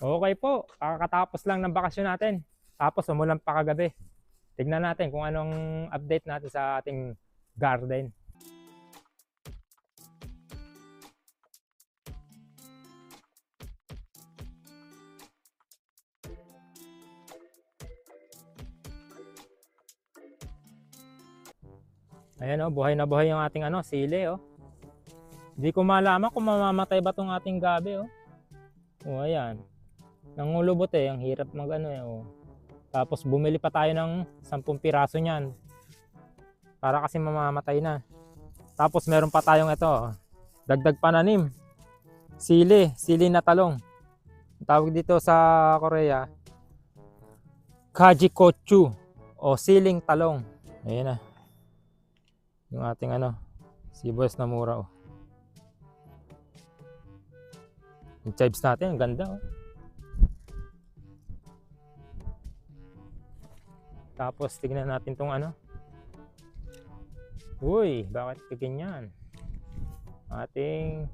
Okay po, kakatapos lang ng bakasyon natin. Tapos umulan pa kagabi. Tignan natin kung anong update natin sa ating garden. Ayan oh, buhay na buhay yung ating sili oh. Hindi ko malaman kung mamamatay ba tong ating gabi oh. Oh, ayan. Nangulubot ang hirap oh. Tapos bumili pa tayo ng 10 piraso niyan. Para kasi mamamatay na. Tapos meron pa tayong ito, dagdag pananim. Sili na talong. Tawag dito sa Korea, Kajikochu o siling talong. Ayan na. Yung ating sibuyas na mura oh. Yung chives natin, ang ganda oh. Tapos tignan natin tong Uy, bakit ganyan? Ating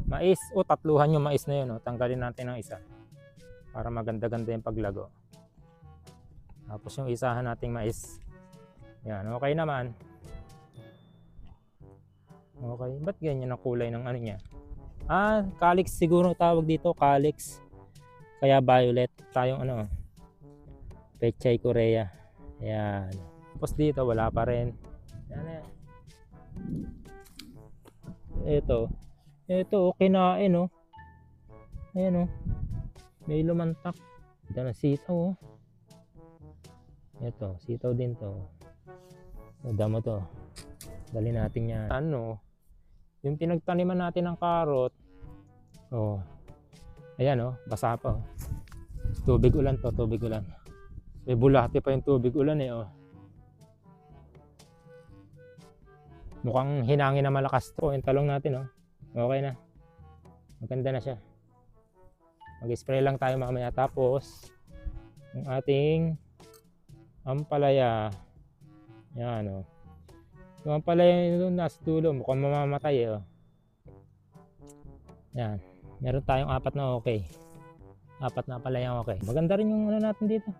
mais. O, tatluhan yung mais na yun. O. Tanggalin natin ng isa. Para maganda-ganda yung paglago. Tapos yung isahan nating mais. Yan, okay naman. Okay. Ba't ganyan ang kulay ng niya? Calyx siguro tawag dito. Calyx. Kaya violet. Tayong Pechay Korea. Yan. Tapos dito, wala pa rin. Yan. Ito kinain oh. Ayan oh. May lumantak. Ito na sitaw oh. Ito, sitaw din to. Damo to. Dali natin yan. Yung pinagtaniman natin ng karot. Oh. Ayan oh, basa pa oh. Tubig ulan to, tubig ulan. May bulate pa yung tubig ulan oh. Mukhang hinangin na malakas to. Yung talong natin oh. Okay na. Maganda na siya. Mag-spray lang tayo mamaya. Tapos yung ating ampalaya. Yan oh. Yung ampalaya yun nasa dulo. Mukhang mamamatay oh. Yan. Meron tayong 4 na okay. 4 na ampalaya okay. Maganda rin yung natin dito.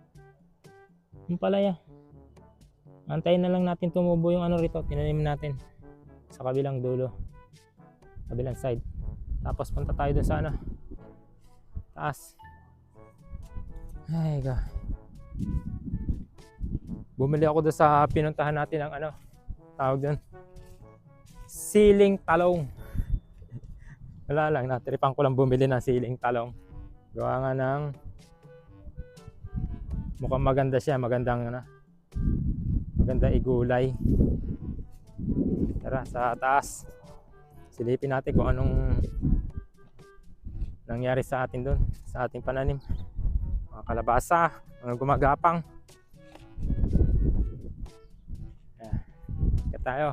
Ampalaya. Antayin na lang natin tumubo yung rito. Tinanim natin sa kabilang dulo. Kabilang side. Tapos punta tayo doon sa taas. Ay God. Bumili ako doon sa pinuntahan natin ng tawag doon, siling talong. Wala lang, natripan ko lang bumili ng siling talong. Gawa nga ng mukhang maganda siya, magandang igulay. Tara sa taas. Silipin natin kung anong nangyari sa atin doon, sa ating pananim. Mga kalabasa, mga gumagapang. Kaya tayo.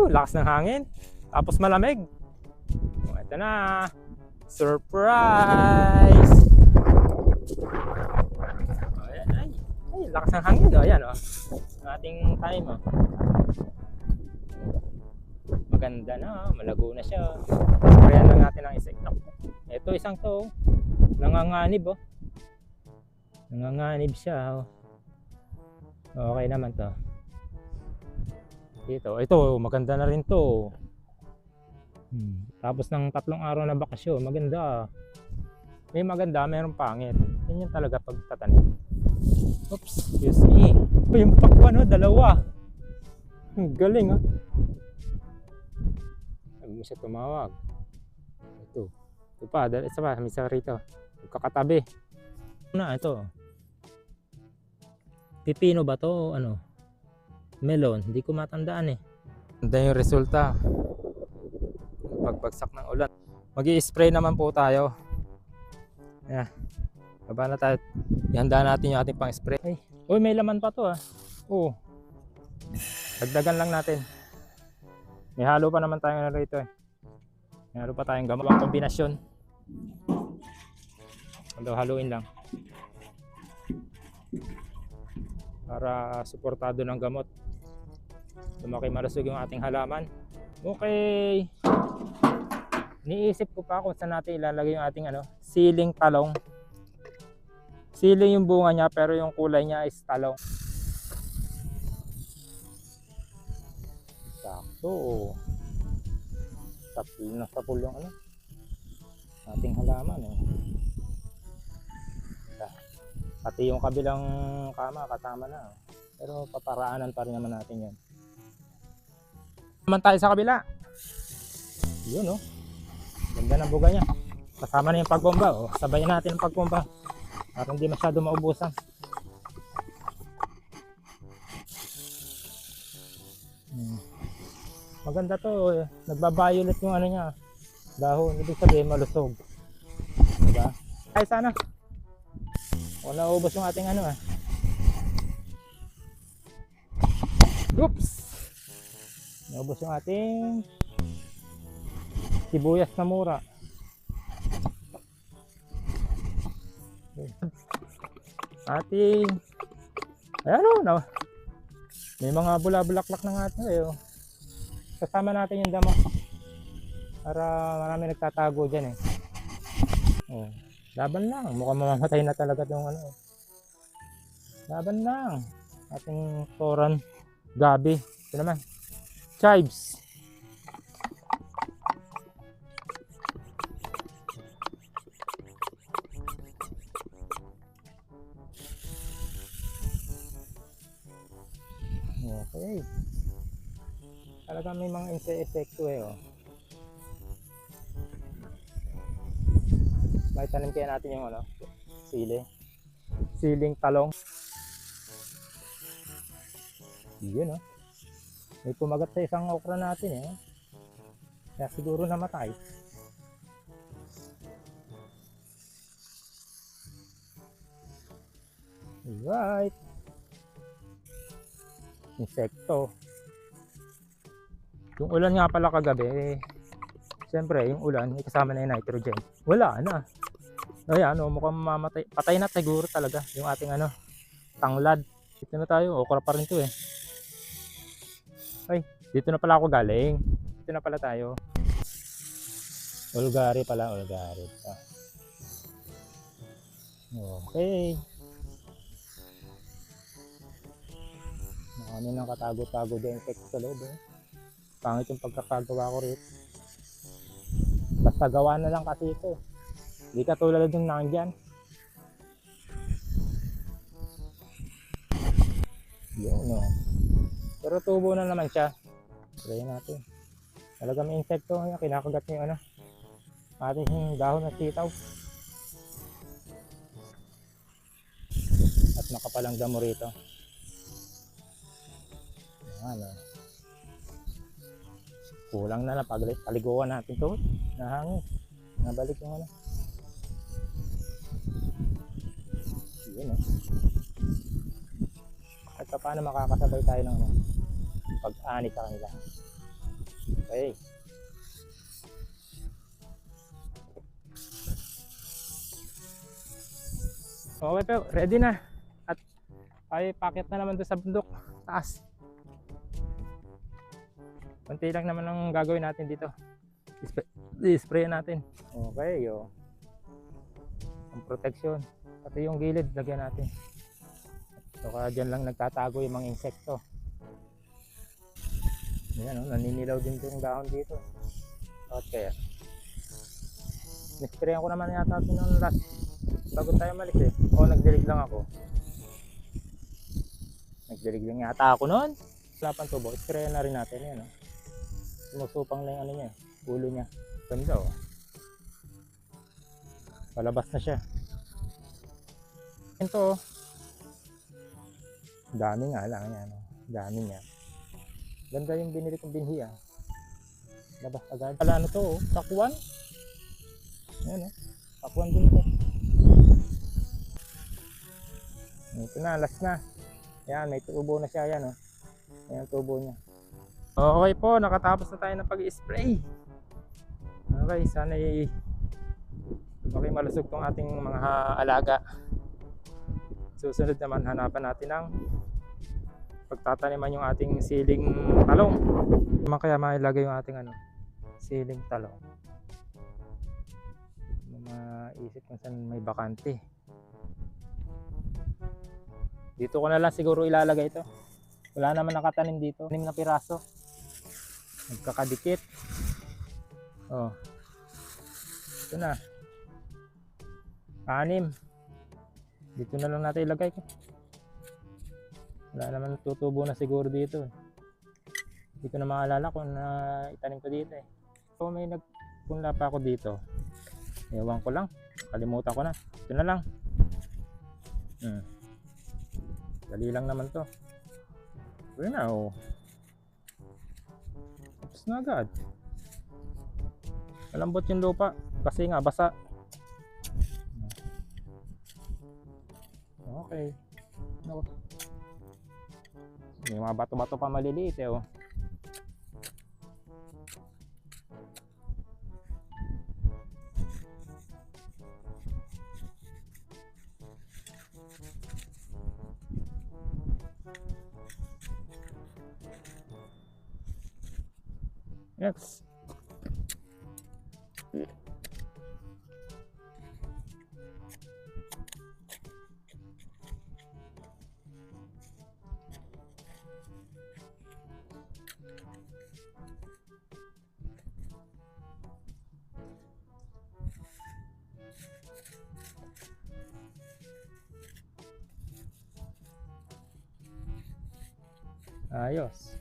Lakas ng hangin. Tapos malamig. Ito na. Surprise! Ayan, ay, lakas ng hangin oh. Ayan oh. Ang ating time oh. Maganda na, malago na siya. Sprayan lang natin ang insekto. Ito isang to, nanganganib oh. Nanganganib siya oh. Okay naman to. Ito maganda na rin to. Tapos ng 3 araw na bakasyon, maganda. May maganda, mayroong pangit. Yan yung talaga pagtatanim. Oops, excuse me. Yung pakwan dalawa. Galing oh. Huwag mo siya tumawag. Ito pa, isa pa, may isa rito. Kakatabi. Ito. Pipino ba to? Melon, hindi ko matandaan eh. Ganda yung resulta. Pagbagsak ng ulan. Mag-i-spray naman po tayo. Ayan. Baba na tayo. Ihanda natin yung ating pang-spray. Uy, may laman pa to ah. Oo. Dagdagan lang natin. May halo pa naman tayo rito eh. May halo pa tayong gamot. Ang kombinasyon. Haluin lang. Para suportado ng gamot. Lumaki malusog yung ating halaman. Okay. Niisip ko pa kung saan natin ilalagay yung ating siling talong. Siling yung bunga niya pero yung kulay niya is talong. Sakto. Sapul yung ating halaman Pati yung kabilang kama katama na. Pero paparaanan pa rin naman natin yan. Naman tayo sa kabila. Yun Ganda ng buga niya. Kasama na yung pagbomba. Sabayan natin ang pagbomba. Para hindi masyado maubusan. Maganda to. Nagba-violet yung niya. Dahon. Ibig sabihin malusog. Diba? Ay sana. O naubos yung ating Oops! Naubos yung ating sibuyas na mura. Ating ayan may mga bula-bulaklak na nga ito Kasama natin yung damo para marami nagtatago dyan Laban lang, mukhang mamamatay na talaga yung Laban lang. Ating toran gabi. Ito naman. Chives. Okay. Talaga may mga insekto May tanim kaya natin yung siling talong. Yun may kumagat sa isang okra natin kaya siguro namatay. Alright, insekto. Yung ulan nga pala kagabi siyempre yung ulan kasama na yung nitrogen, wala na. Ayan mukhang mamamatay, patay na siguro talaga yung ating tanglad. Dito na tayo, okra pa rin to Ay, dito na pala ako galing. Dito na pala tayo. Olgari pala, olgari. Okay. Marami nang katago-tago din insect sa loob Pangit yung pagkakagawa ko rito. Basta gawa na lang kasi ito. Hindi katulad yung nandyan. Yun Pero tubo na naman siya. Try natin. Talaga may insekto kinakagat niya ating dahon ng sitaw. At nakapalang damo rito. Kulang na lang paliguan natin to. Nahangin. Nabalik yung Yun At paano makakasabay tayo ng pag-ani sa kanila. Okay. Okay po, ready na. At ay packet na naman doon sa bundok taas. Kunti lang naman ang gagawin natin dito. I-spray natin. Okay, ang protection. Pati yung gilid lagyan natin. So kaya dyan lang nagtatago yung mga insekto. Ayan naninilaw din yung dahon dito. At kaya nisprayan ko naman yata ito ng last bago tayo malis nagdilig lang ako. Nagdilig lang yata ako noon. Wala pang tubo, sprayan na rin natin yan sumusupang na yung niya ulo niya. Ganda palabas na siya. Ito dami nga lang yan dami niya. Ganda yung binili kong binhi labas agad pala to takwan. Ayan takwan din ito. Ito na last na. Ayan may tubo na siya ayan ayan tubo niya. Okay po, nakatapos na tayo ng pag-spray. Okay, sana malusog tong ating mga alaga. Susunod naman hanapan natin ng pagtataniman yung ating siling talong. Naman kaya mailagay yung ating ano, siling talong. Maisip kung saan may bakante. Dito ko na lang siguro ilalagay ito. Wala naman nakatanim dito. 6 na piraso. Nagkakadikit. Oh. Ito na. 6. Dito na lang natin ilagay ko. Wala naman tutubo na siguro dito. Hindi ko na maalala kung itanim ko dito eh. So may nagpunla pa ako dito. Ewan ko lang. Kalimutan ko na. Ito na lang. Dali lang naman to. Wala na oh. Tapos na agad. Malambot yung lupa. Kasi nga basa. Okay. No. May mga bato-bato pa maliliit eh oh. Yes. Ayos.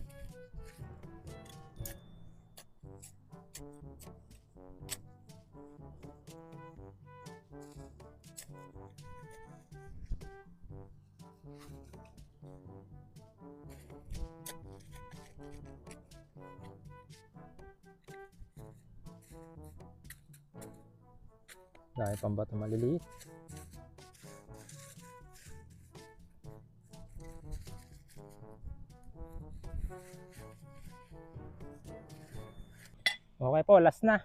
Dahil pang bato maliliit. Okay po, last na.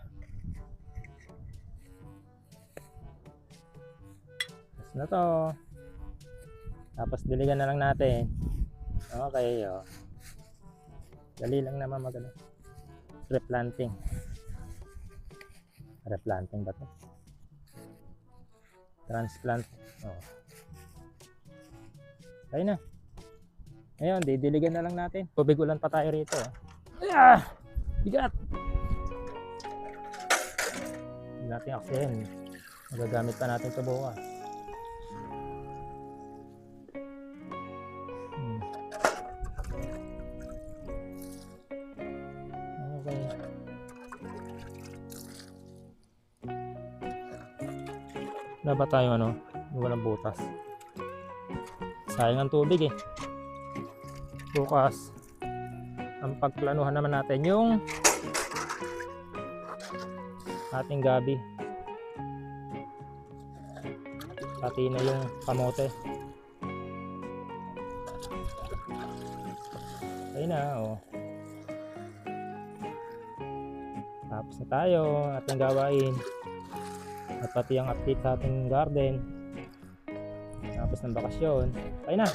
Last na to. Tapos diligan na lang natin. Okay, oh. Dali lang naman magano. Replanting. Replanting ba to? Transplant. Oh. Ayun na. Ngayon, didiligan na lang natin. Tubig ulan pa tayo rito. Ah! Bigat! Hindi natin aksyon. Magagamit pa natin ito bukas. Okay. Wala ba tayo ano? Walang butas. Sayang ang tubig eh. Bukas ang pagplanuhan naman natin yung ating gabi. Pati na yung kamote. Ayun na oh. Tapos na tayo ating gawain. At pati ang update sa ating garden. Tapos ng bakasyon. Ayun na.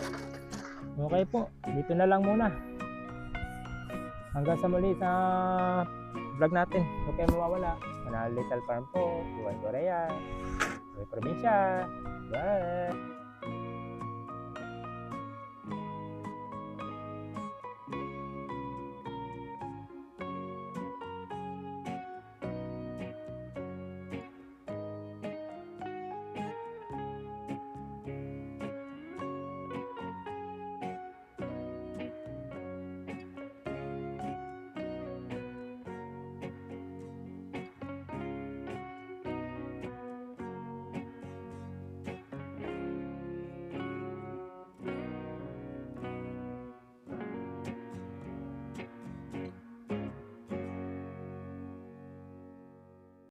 Okay po. Dito na lang muna. Hanggang sa muli sa vlog natin. Huwag kayo mawawala. Manalo Little Farm po. Buwan Korea. Buwan Probinsya. Bye!